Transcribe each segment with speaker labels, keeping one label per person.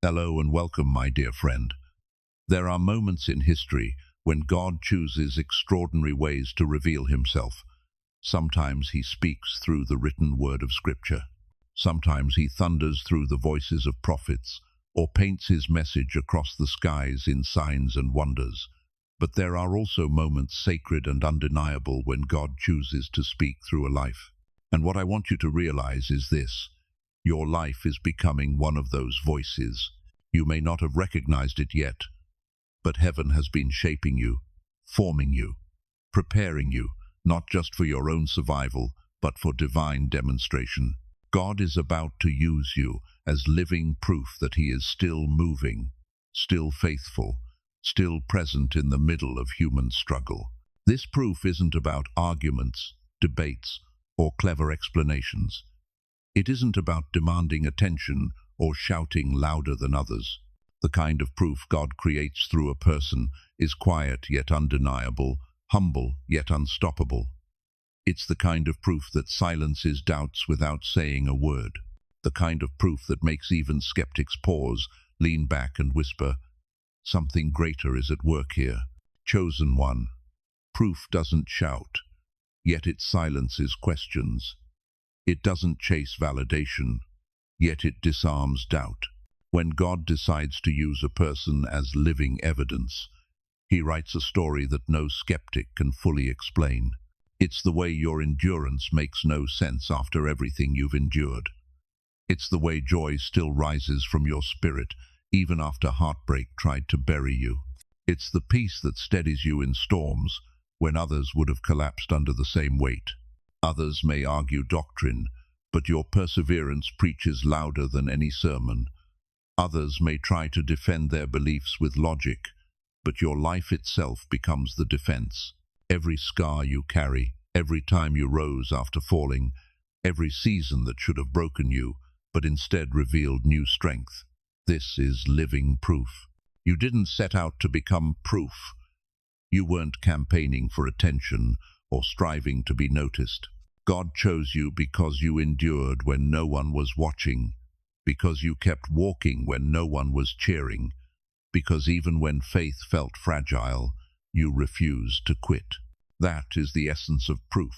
Speaker 1: Hello and welcome, my dear friend. There are moments in history when God chooses extraordinary ways to reveal himself. Sometimes he speaks through the written word of Scripture. Sometimes he thunders through the voices of prophets, or paints his message across the skies in signs and wonders. But there are also moments sacred and undeniable when God chooses to speak through a life. And what I want you to realize is this: your life is becoming one of those voices. You may not have recognized it yet, but heaven has been shaping you, forming you, preparing you, not just for your own survival, but for divine demonstration. God is about to use you as living proof that he is still moving, still faithful, still present in the middle of human struggle. This proof isn't about arguments, debates, or clever explanations. It isn't about demanding attention or shouting louder than others. The kind of proof God creates through a person is quiet yet undeniable, humble yet unstoppable. It's the kind of proof that silences doubts without saying a word. The kind of proof that makes even skeptics pause, lean back and whisper, "Something greater is at work here." Chosen one. Proof doesn't shout, yet it silences questions. It doesn't chase validation, yet it disarms doubt. When God decides to use a person as living evidence, he writes a story that no skeptic can fully explain. It's the way your endurance makes no sense after everything you've endured. It's the way joy still rises from your spirit, even after heartbreak tried to bury you. It's the peace that steadies you in storms when others would have collapsed under the same weight. Others may argue doctrine, but your perseverance preaches louder than any sermon. Others may try to defend their beliefs with logic, but your life itself becomes the defense. Every scar you carry, every time you rose after falling, every season that should have broken you, but instead revealed new strength. This is living proof. You didn't set out to become proof. You weren't campaigning for attention or striving to be noticed. God chose you because you endured when no one was watching, because you kept walking when no one was cheering, because even when faith felt fragile, you refused to quit. That is the essence of proof.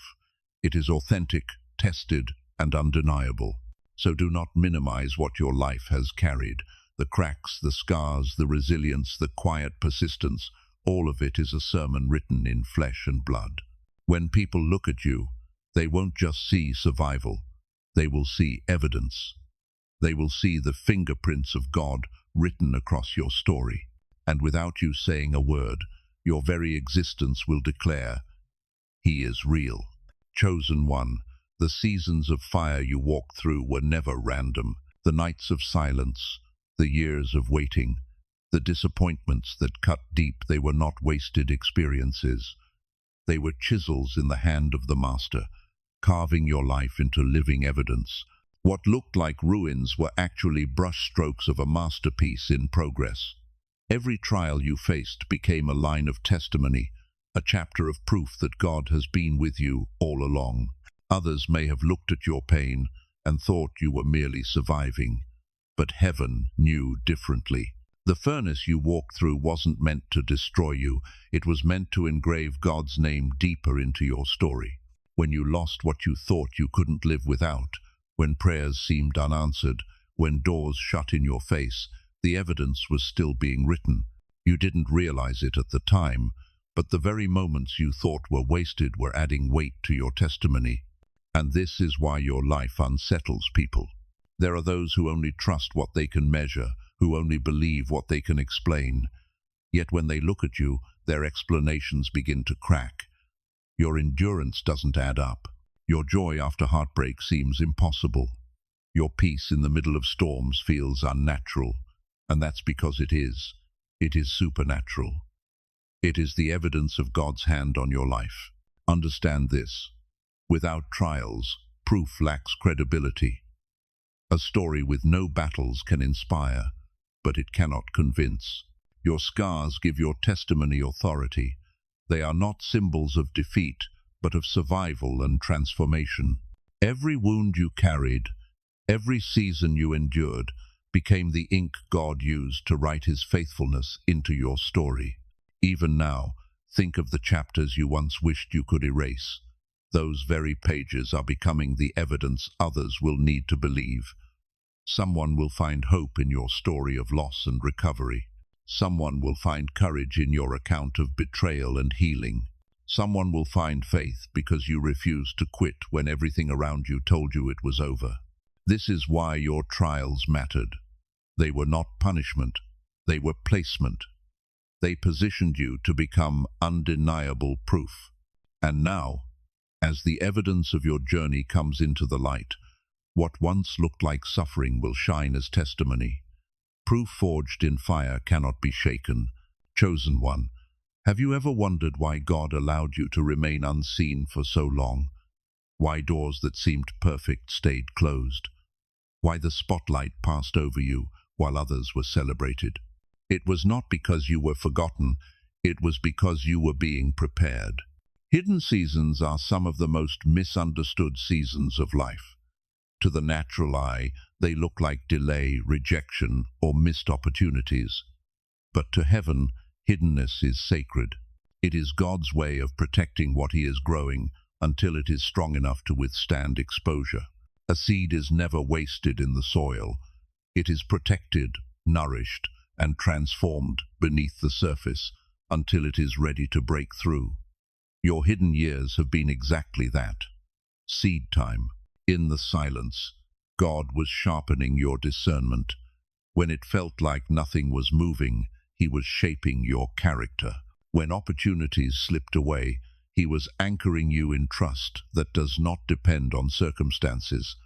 Speaker 1: It is authentic, tested, and undeniable. So do not minimize what your life has carried. The cracks, the scars, the resilience, the quiet persistence, all of it is a sermon written in flesh and blood. When people look at you, they won't just see survival. They will see evidence. They will see the fingerprints of God written across your story. And without you saying a word, your very existence will declare, "He is real." Chosen one, the seasons of fire you walked through were never random. The nights of silence, the years of waiting, the disappointments that cut deep, they were not wasted experiences. They were chisels in the hand of the Master, carving your life into living evidence. What looked like ruins were actually brushstrokes of a masterpiece in progress. Every trial you faced became a line of testimony, a chapter of proof that God has been with you all along. Others may have looked at your pain and thought you were merely surviving, but heaven knew differently. The furnace you walked through wasn't meant to destroy you. It was meant to engrave God's name deeper into your story. When you lost what you thought you couldn't live without, when prayers seemed unanswered, when doors shut in your face, the evidence was still being written. You didn't realize it at the time, but the very moments you thought were wasted were adding weight to your testimony. And this is why your life unsettles people. There are those who only trust what they can measure, who only believe what they can explain. Yet when they look at you, their explanations begin to crack. Your endurance doesn't add up. Your joy after heartbreak seems impossible. Your peace in the middle of storms feels unnatural. And that's because it is. It is supernatural. It is the evidence of God's hand on your life. Understand this. Without trials, proof lacks credibility. A story with no battles can inspire, but it cannot convince. Your scars give your testimony authority. They are not symbols of defeat, but of survival and transformation. Every wound you carried, every season you endured, became the ink God used to write his faithfulness into your story. Even now, think of the chapters you once wished you could erase. Those very pages are becoming the evidence others will need to believe. Someone will find hope in your story of loss and recovery. Someone will find courage in your account of betrayal and healing. Someone will find faith because you refused to quit when everything around you told you it was over. This is why your trials mattered. They were not punishment, they were placement. They positioned you to become undeniable proof. And now, as the evidence of your journey comes into the light, what once looked like suffering will shine as testimony. Proof forged in fire cannot be shaken. Chosen one, have you ever wondered why God allowed you to remain unseen for so long? Why doors that seemed perfect stayed closed? Why the spotlight passed over you while others were celebrated? It was not because you were forgotten, it was because you were being prepared. Hidden seasons are some of the most misunderstood seasons of life. To the natural eye, they look like delay, rejection, or missed opportunities. But to heaven, hiddenness is sacred. It is God's way of protecting what he is growing until it is strong enough to withstand exposure. A seed is never wasted in the soil. It is protected, nourished, and transformed beneath the surface until it is ready to break through. Your hidden years have been exactly that. Seed time. In the silence, God was sharpening your discernment. When it felt like nothing was moving, he was shaping your character. When opportunities slipped away, he was anchoring you in trust that does not depend on circumstances.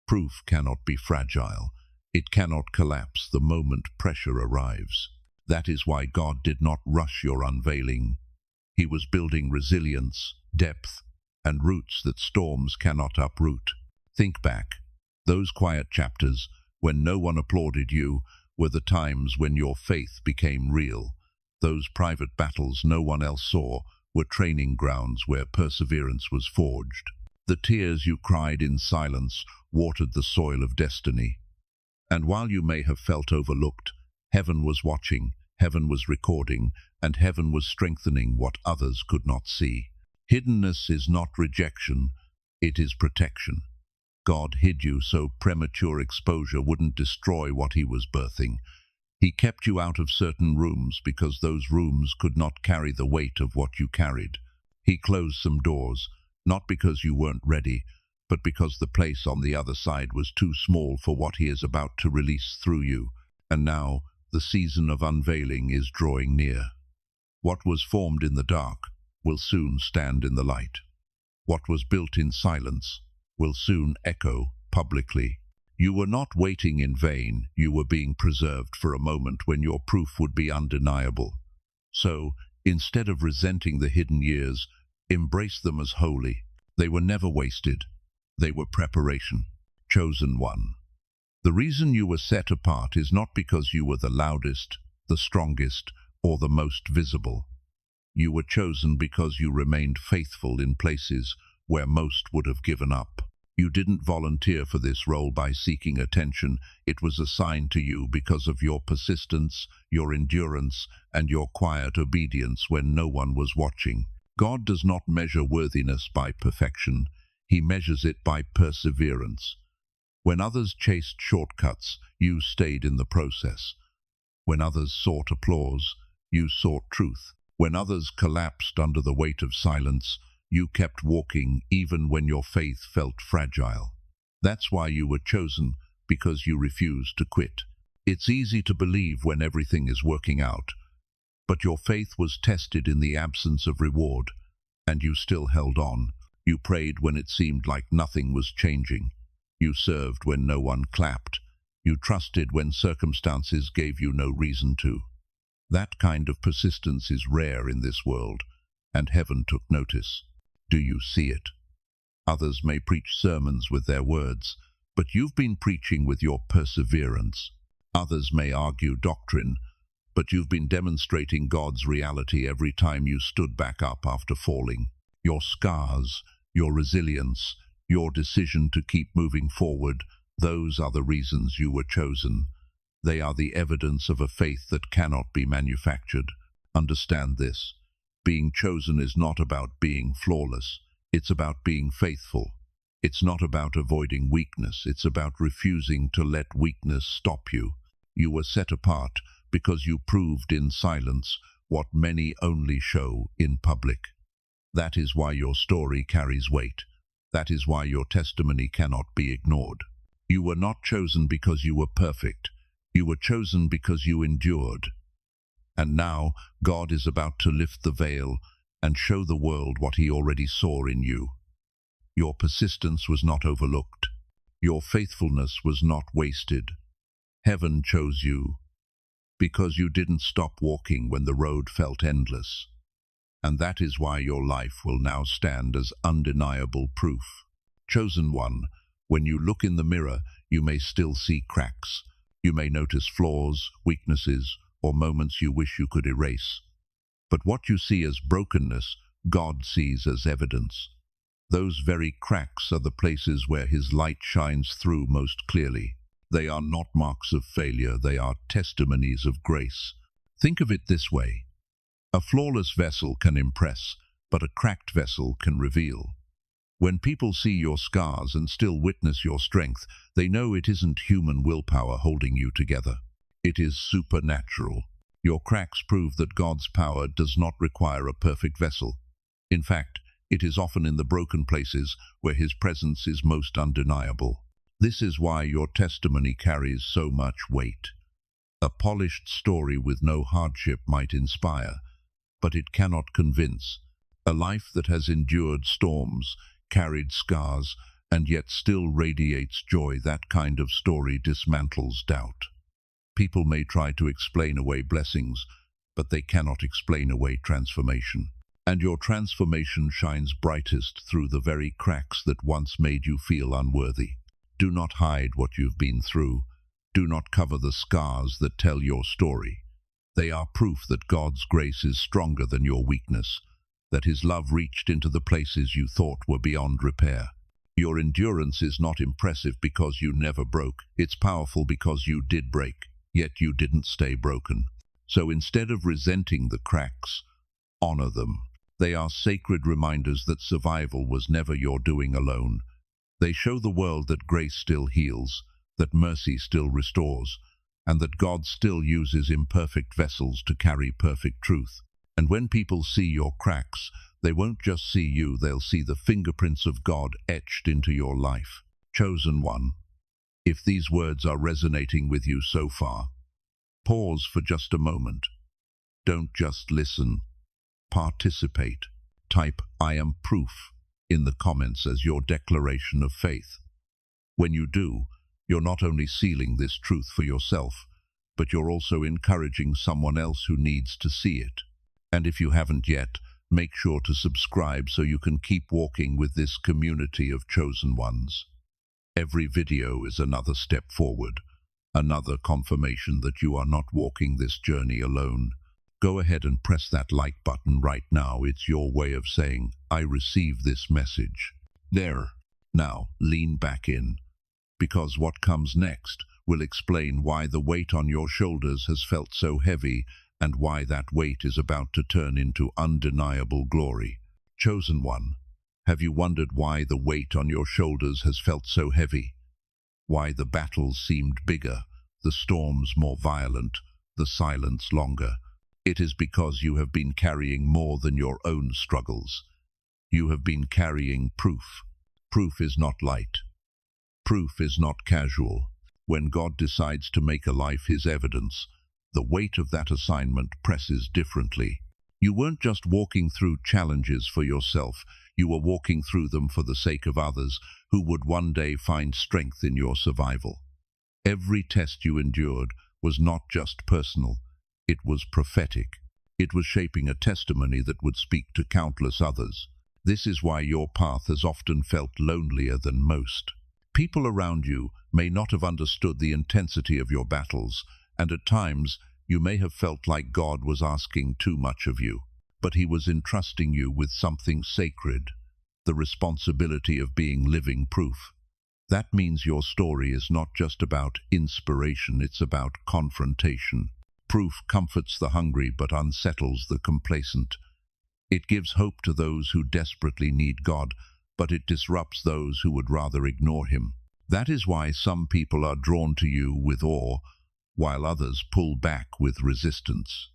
Speaker 1: Proof cannot be fragile. It cannot collapse the moment pressure arrives. That is why God did not rush your unveiling. He was building resilience, depth, and roots that storms cannot uproot. Think back. Those quiet chapters, when no one applauded you, were the times when your faith became real. Those private battles no one else saw were training grounds where perseverance was forged. The tears you cried in silence watered the soil of destiny. And while you may have felt overlooked, heaven was watching, heaven was recording, and heaven was strengthening what others could not see. Hiddenness is not rejection, it is protection. God hid you so premature exposure wouldn't destroy what he was birthing. He kept you out of certain rooms because those rooms could not carry the weight of what you carried. He closed some doors, not because you weren't ready, but because the place on the other side was too small for what he is about to release through you. And now, the season of unveiling is drawing near. What was formed in the dark will soon stand in the light. What was built in silence will soon echo publicly. You were not waiting in vain, you were being preserved for a moment when your proof would be undeniable. So, instead of resenting the hidden years, embrace them as holy. They were never wasted. They were preparation. Chosen one. The reason you were set apart is not because you were the loudest, the strongest, or the most visible. You were chosen because you remained faithful in places where most would have given up. You didn't volunteer for this role by seeking attention. It was assigned to you because of your persistence, your endurance, and your quiet obedience when no one was watching. God does not measure worthiness by perfection. He measures it by perseverance. When others chased shortcuts, you stayed in the process. When others sought applause, you sought truth. When others collapsed under the weight of silence, you kept walking even when your faith felt fragile. That's why you were chosen, because you refused to quit. It's easy to believe when everything is working out, but your faith was tested in the absence of reward, and you still held on. You prayed when it seemed like nothing was changing. You served when no one clapped. You trusted when circumstances gave you no reason to. That kind of persistence is rare in this world, and heaven took notice. Do you see it? Others may preach sermons with their words, but you've been preaching with your perseverance. Others may argue doctrine, but you've been demonstrating God's reality every time you stood back up after falling. Your scars, your resilience, your decision to keep moving forward, those are the reasons you were chosen. They are the evidence of a faith that cannot be manufactured. Understand this. Being chosen is not about being flawless. It's about being faithful. It's not about avoiding weakness. It's about refusing to let weakness stop you. You were set apart because you proved in silence what many only show in public. That is why your story carries weight. That is why your testimony cannot be ignored. You were not chosen because you were perfect. You were chosen because you endured. And now God is about to lift the veil and show the world what He already saw in you. Your persistence was not overlooked. Your faithfulness was not wasted. Heaven chose you because you didn't stop walking when the road felt endless. And that is why your life will now stand as undeniable proof. Chosen one, when you look in the mirror, you may still see cracks. You may notice flaws, weaknesses, or moments you wish you could erase. But what you see as brokenness, God sees as evidence. Those very cracks are the places where His light shines through most clearly. They are not marks of failure, they are testimonies of grace. Think of it this way. A flawless vessel can impress, but a cracked vessel can reveal. When people see your scars and still witness your strength, they know it isn't human willpower holding you together. It is supernatural. Your cracks prove that God's power does not require a perfect vessel. In fact, it is often in the broken places where His presence is most undeniable. This is why your testimony carries so much weight. A polished story with no hardship might inspire, but it cannot convince. A life that has endured storms, carried scars, and yet still radiates joy, that kind of story dismantles doubt. People may try to explain away blessings, but they cannot explain away transformation. And your transformation shines brightest through the very cracks that once made you feel unworthy. Do not hide what you've been through. Do not cover the scars that tell your story. They are proof that God's grace is stronger than your weakness, that His love reached into the places you thought were beyond repair. Your endurance is not impressive because you never broke. It's powerful because you did break, yet you didn't stay broken. So instead of resenting the cracks, honor them. They are sacred reminders that survival was never your doing alone. They show the world that grace still heals, that mercy still restores, and that God still uses imperfect vessels to carry perfect truth. And when people see your cracks, they won't just see you, they'll see the fingerprints of God etched into your life. Chosen one, if these words are resonating with you so far, pause for just a moment. Don't just listen. Participate. Type "I am proof" in the comments as your declaration of faith. When you do, you're not only sealing this truth for yourself, but you're also encouraging someone else who needs to see it. And if you haven't yet, make sure to subscribe so you can keep walking with this community of chosen ones. Every video is another step forward, another confirmation that you are not walking this journey alone. Go ahead and press that like button right now. It's your way of saying, I receive this message. There. Now, lean back in, because what comes next will explain why the weight on your shoulders has felt so heavy and why that weight is about to turn into undeniable glory. Chosen one, have you wondered why the weight on your shoulders has felt so heavy? Why the battles seemed bigger, the storms more violent, the silence longer? It is because you have been carrying more than your own struggles. You have been carrying proof. Proof is not light. Proof is not casual. When God decides to make a life His evidence, the weight of that assignment presses differently. You weren't just walking through challenges for yourself, you were walking through them for the sake of others who would one day find strength in your survival. Every test you endured was not just personal. It was prophetic. It was shaping a testimony that would speak to countless others. This is why your path has often felt lonelier than most. People around you may not have understood the intensity of your battles, and at times you may have felt like God was asking too much of you. But He was entrusting you with something sacred, the responsibility of being living proof. That means your story is not just about inspiration, it's about confrontation. Proof comforts the hungry but unsettles the complacent. It gives hope to those who desperately need God, but it disrupts those who would rather ignore him. That is why some people are drawn to you with awe, while others pull back with resistance.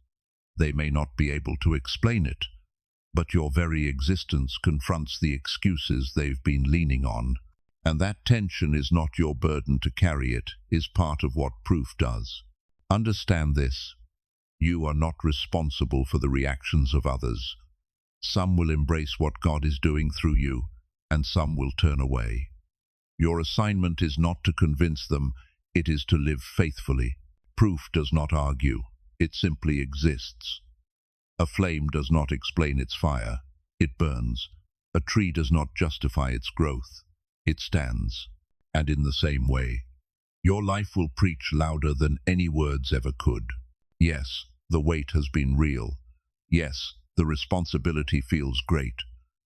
Speaker 1: They may not be able to explain it, but your very existence confronts the excuses they've been leaning on. And that tension is not your burden to carry, it is part of what proof does. Understand this: you are not responsible for the reactions of others. Some will embrace what God is doing through you, and some will turn away. Your assignment is not to convince them, it is to live faithfully. Proof does not argue, it simply exists. A flame does not explain its fire, it burns. A tree does not justify its growth, it stands. And in the same way, your life will preach louder than any words ever could. Yes, the weight has been real. Yes, the responsibility feels great.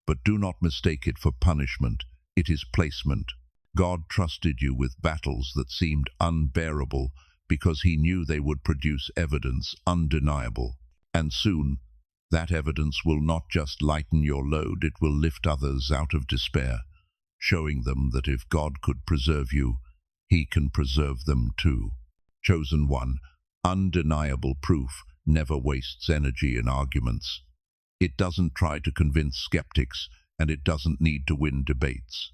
Speaker 1: But do not mistake it for punishment. It is placement. God trusted you with battles that seemed unbearable because he knew they would produce evidence undeniable. And soon, that evidence will not just lighten your load, it will lift others out of despair, showing them that if God could preserve you, he can preserve them too. Chosen one, undeniable proof never wastes energy in arguments. It doesn't try to convince skeptics, and it doesn't need to win debates.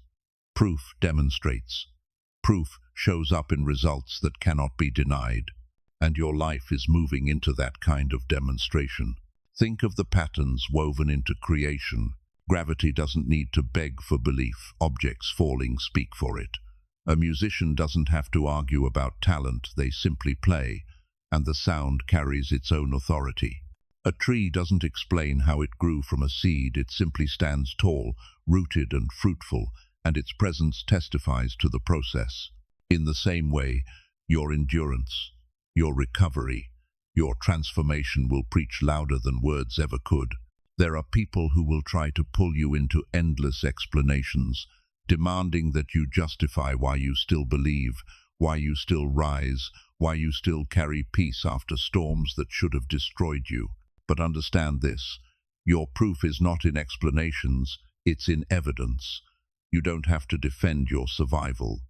Speaker 1: Proof demonstrates. Proof shows up in results that cannot be denied, and your life is moving into that kind of demonstration. Think of the patterns woven into creation. Gravity doesn't need to beg for belief. Objects falling speak for it. A musician doesn't have to argue about talent, they simply play, and the sound carries its own authority. A tree doesn't explain how it grew from a seed, it simply stands tall, rooted and fruitful, and its presence testifies to the process. In the same way, your endurance, your recovery, your transformation will preach louder than words ever could. There are people who will try to pull you into endless explanations, demanding that you justify why you still believe, why you still rise, why you still carry peace after storms that should have destroyed you. But understand this: your proof is not in explanations, it's in evidence. You don't have to defend your survival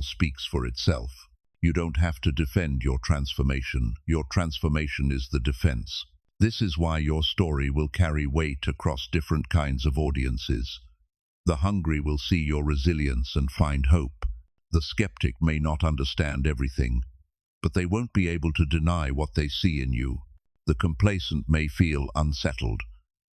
Speaker 1: speaks for itself. You don't have to defend your transformation is the defense. This is why your story will carry weight across different kinds of audiences. The hungry will see your resilience and find hope. The skeptic may not understand everything, but they won't be able to deny what they see in you. The complacent may feel unsettled,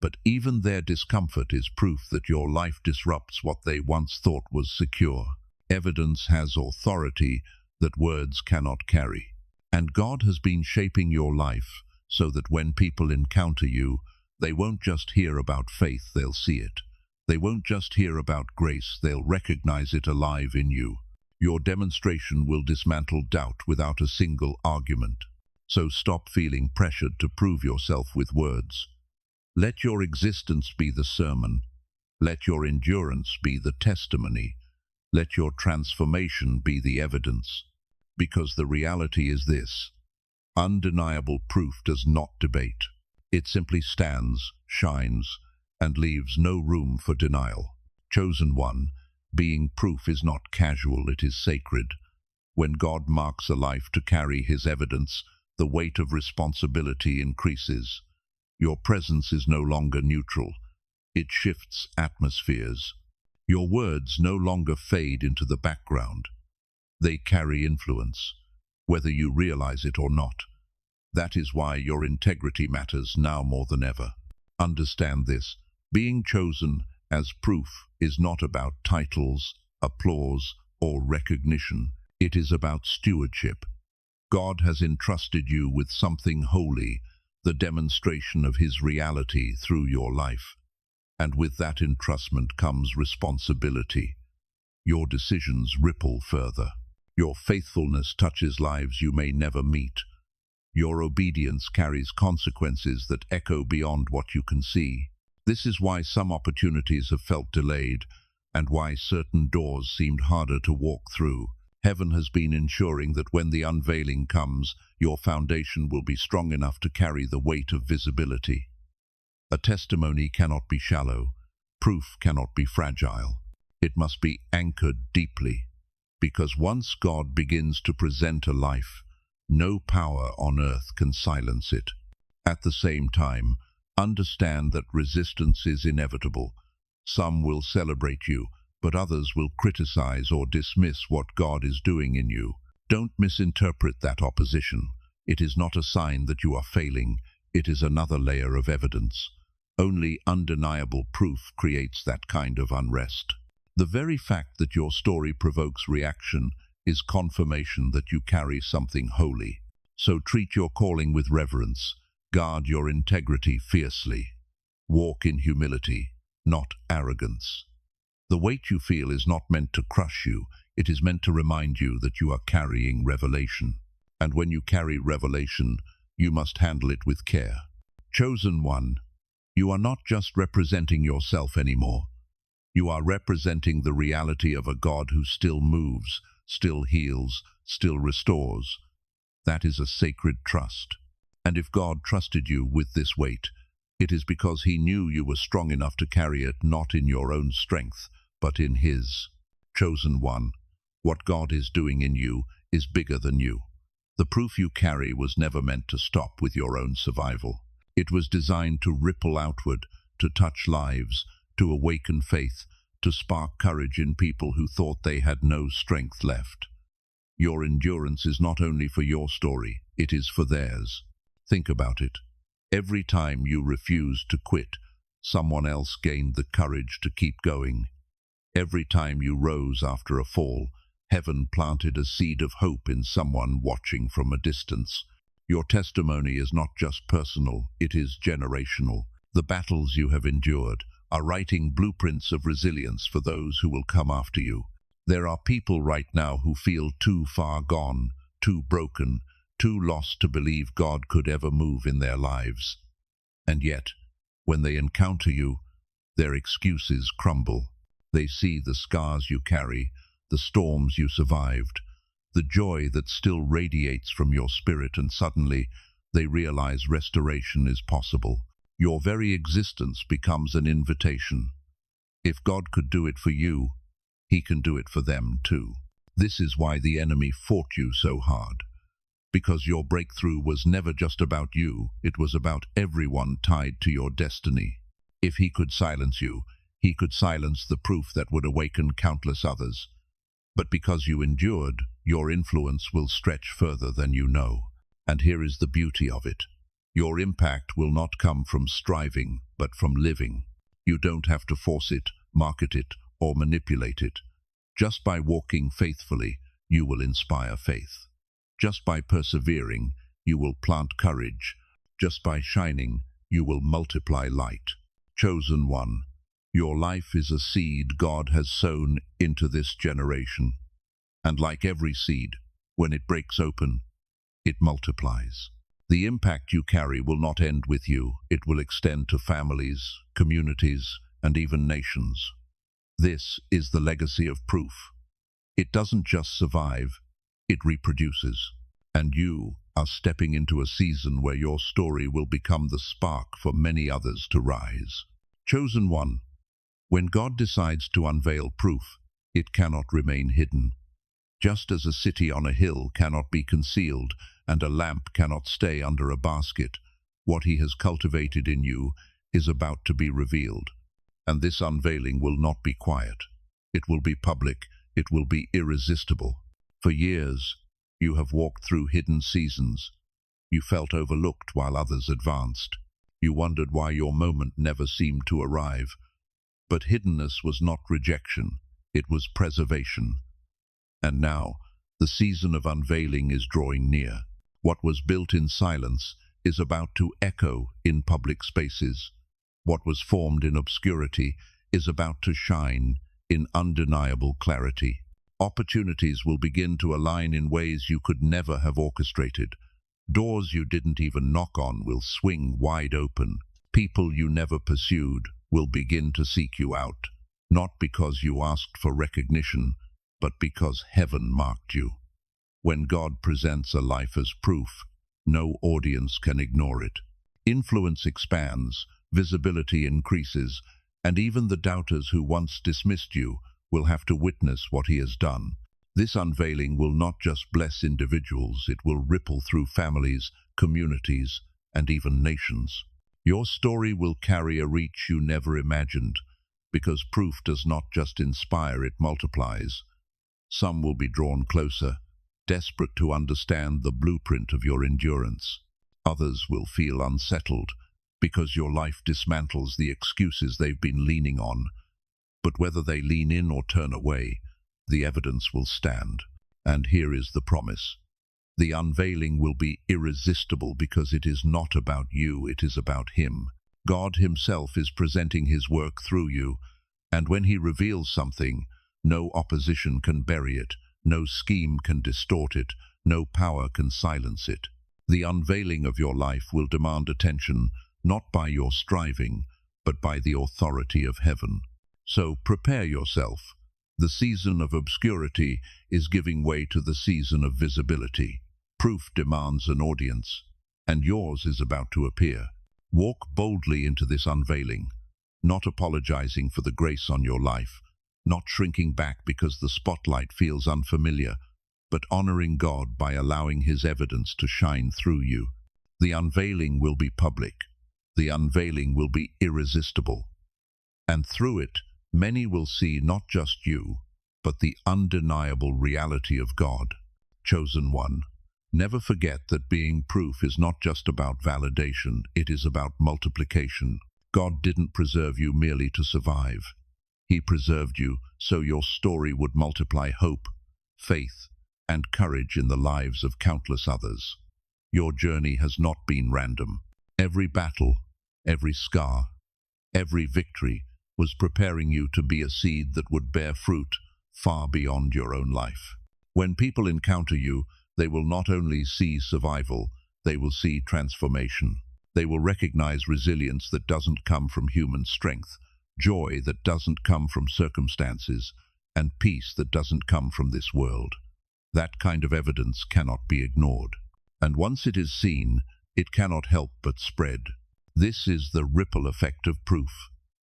Speaker 1: but even their discomfort is proof that your life disrupts what they once thought was secure. Evidence has authority that words cannot carry. And God has been shaping your life so that when people encounter you, they won't just hear about faith, they'll see it. They won't just hear about grace, they'll recognize it alive in you. Your demonstration will dismantle doubt without a single argument. So stop feeling pressured to prove yourself with words. Let your existence be the sermon. Let your endurance be the testimony. Let your transformation be the evidence. Because the reality is this: undeniable proof does not debate. It simply stands, shines, and leaves no room for denial. Chosen one, being proof is not casual, it is sacred. When God marks a life to carry his evidence, the weight of responsibility increases. Your presence is no longer neutral. It shifts atmospheres. Your words no longer fade into the background. They carry influence, whether you realize it or not. That is why your integrity matters now more than ever. Understand this: being chosen as proof is not about titles, applause, or recognition. It is about stewardship. God has entrusted you with something holy, the demonstration of his reality through your life. And with that entrustment comes responsibility. Your decisions ripple further. Your faithfulness touches lives you may never meet. Your obedience carries consequences that echo beyond what you can see. This is why some opportunities have felt delayed, and why certain doors seemed harder to walk through. Heaven has been ensuring that when the unveiling comes, your foundation will be strong enough to carry the weight of visibility. A testimony cannot be shallow. Proof cannot be fragile. It must be anchored deeply, because once God begins to present a life, no power on earth can silence it. At the same time, understand that resistance is inevitable. Some will celebrate you, but others will criticize or dismiss what God is doing in you. Don't misinterpret that opposition. It is not a sign that you are failing. It is another layer of evidence. Only undeniable proof creates that kind of unrest. The very fact that your story provokes reaction is confirmation that you carry something holy. So treat your calling with reverence. Guard your integrity fiercely. Walk in humility, not arrogance. The weight you feel is not meant to crush you. It is meant to remind you that you are carrying revelation. And when you carry revelation, you must handle it with care. Chosen one, you are not just representing yourself anymore. You are representing the reality of a God who still moves, still heals, still restores. That is a sacred trust. And if God trusted you with this weight, it is because He knew you were strong enough to carry it, not in your own strength, but in His. Chosen one, what God is doing in you is bigger than you. The proof you carry was never meant to stop with your own survival. It was designed to ripple outward, to touch lives, to awaken faith, to spark courage in people who thought they had no strength left. Your endurance is not only for your story, it is for theirs. Think about it. Every time you refused to quit, someone else gained the courage to keep going. Every time you rose after a fall, heaven planted a seed of hope in someone watching from a distance. Your testimony is not just personal, it is generational. The battles you have endured are writing blueprints of resilience for those who will come after you. There are people right now who feel too far gone, too broken, too lost to believe God could ever move in their lives. And yet, when they encounter you, their excuses crumble. They see the scars you carry, the storms you survived, the joy that still radiates from your spirit, and suddenly they realize restoration is possible. Your very existence becomes an invitation. If God could do it for you, He can do it for them too. This is why the enemy fought you so hard. Because your breakthrough was never just about you, it was about everyone tied to your destiny. If he could silence you, he could silence the proof that would awaken countless others. But because you endured, your influence will stretch further than you know. And here is the beauty of it. Your impact will not come from striving, but from living. You don't have to force it, market it, or manipulate it. Just by walking faithfully, you will inspire faith. Just by persevering, you will plant courage. Just by shining, you will multiply light. Chosen one, your life is a seed God has sown into this generation. And like every seed, when it breaks open, it multiplies. The impact you carry will not end with you. It will extend to families, communities, and even nations. This is the legacy of proof. It doesn't just survive, it reproduces. And you are stepping into a season where your story will become the spark for many others to rise. Chosen one, when God decides to unveil proof, it cannot remain hidden. Just as a city on a hill cannot be concealed and a lamp cannot stay under a basket, what He has cultivated in you is about to be revealed. And this unveiling will not be quiet. It will be public. It will be irresistible. For years, you have walked through hidden seasons. You felt overlooked while others advanced. You wondered why your moment never seemed to arrive. But hiddenness was not rejection. It was preservation. And now, the season of unveiling is drawing near. What was built in silence is about to echo in public spaces. What was formed in obscurity is about to shine in undeniable clarity. Opportunities will begin to align in ways you could never have orchestrated. Doors you didn't even knock on will swing wide open. People you never pursued will begin to seek you out. not because you asked for recognition, but because heaven marked you. When God presents a life as proof, no audience can ignore it. Influence expands, visibility increases, and even the doubters who once dismissed you will have to witness what he has done. This unveiling will not just bless individuals, it will ripple through families, communities, and even nations. Your story will carry a reach you never imagined, because proof does not just inspire, it multiplies. Some will be drawn closer, desperate to understand the blueprint of your endurance. Others will feel unsettled, because your life dismantles the excuses they've been leaning on. But whether they lean in or turn away, the evidence will stand. And here is the promise. The unveiling will be irresistible because it is not about you, it is about him. God himself is presenting his work through you, and when he reveals something, no opposition can bury it, no scheme can distort it, no power can silence it. The unveiling of your life will demand attention, not by your striving, but by the authority of heaven. So prepare yourself. The season of obscurity is giving way to the season of visibility. Proof demands an audience, and yours is about to appear. Walk boldly into this unveiling, not apologizing for the grace on your life, not shrinking back because the spotlight feels unfamiliar, but honoring God by allowing his evidence to shine through you. The unveiling will be public. The unveiling will be irresistible. And through it, many will see not just you, but the undeniable reality of God. Chosen one, never forget that being proof is not just about validation, it is about multiplication. God didn't preserve you merely to survive. He preserved you so your story would multiply hope, faith, and courage in the lives of countless others. Your journey has not been random. Every battle, every scar, every victory was preparing you to be a seed that would bear fruit far beyond your own life. When people encounter you, they will not only see survival, they will see transformation. They will recognize resilience that doesn't come from human strength, joy that doesn't come from circumstances, and peace that doesn't come from this world. That kind of evidence cannot be ignored. And once it is seen, it cannot help but spread. This is the ripple effect of proof.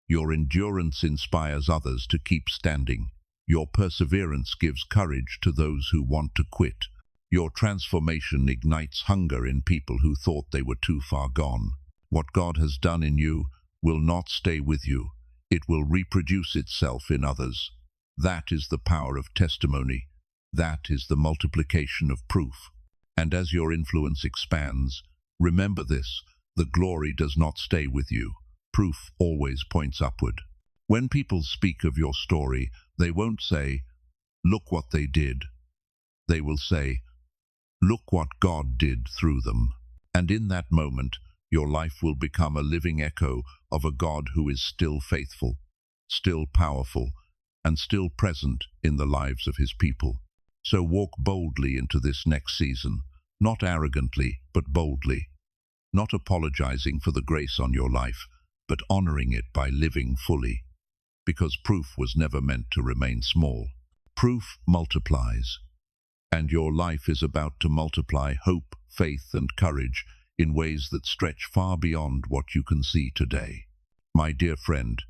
Speaker 1: Your endurance inspires others to keep standing. Your perseverance gives courage to those who want to quit. Your transformation ignites hunger in people who thought they were too far gone. What God has done in you will not stay with you. It will reproduce itself in others. That is the power of testimony. That is the multiplication of proof. And as your influence expands, remember this: the glory does not stay with you. Proof always points upward. When people speak of your story, they won't say, "Look what they did." They will say, "Look what God did through them." And in that moment, your life will become a living echo of a God who is still faithful, still powerful, and still present in the lives of his people. So walk boldly into this next season, not arrogantly, but boldly, not apologizing for the grace on your life, but honoring it by living fully. Because proof was never meant to remain small. Proof multiplies, and your life is about to multiply hope, faith, and courage in ways that stretch far beyond what you can see today. My dear friend,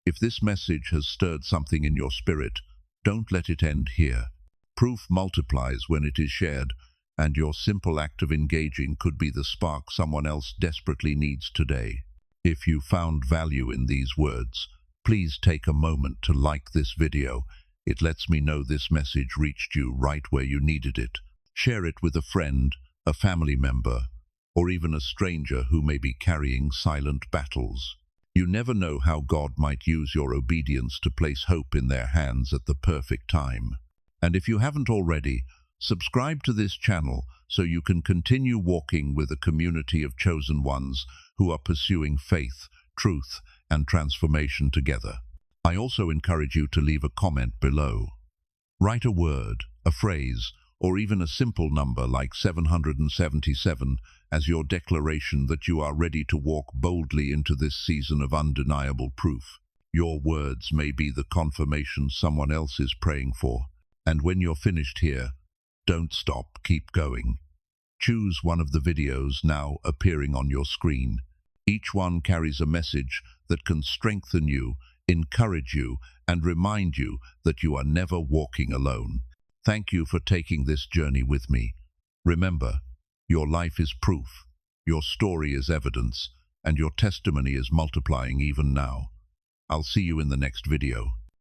Speaker 1: if this message has stirred something in your spirit, don't let it end here. Proof multiplies when it is shared, and your simple act of engaging could be the spark someone else desperately needs today. If you found value in these words, please take a moment to like this video. It lets me know this message reached you right where you needed it. Share it with a friend, a family member, or even a stranger who may be carrying silent battles. You never know how God might use your obedience to place hope in their hands at the perfect time. And if you haven't already, subscribe to this channel so you can continue walking with a community of chosen ones who are pursuing faith, truth, and transformation together. I also encourage you to leave a comment below. Write a word, a phrase, or even a simple number like 777 as your declaration that you are ready to walk boldly into this season of undeniable proof. Your words may be the confirmation someone else is praying for. And when you're finished here, don't stop, keep going. Choose one of the videos now appearing on your screen. Each one carries a message that can strengthen you, encourage you, and remind you that you are never walking alone. Thank you for taking this journey with me. Remember, your life is proof, your story is evidence, and your testimony is multiplying even now. I'll see you in the next video.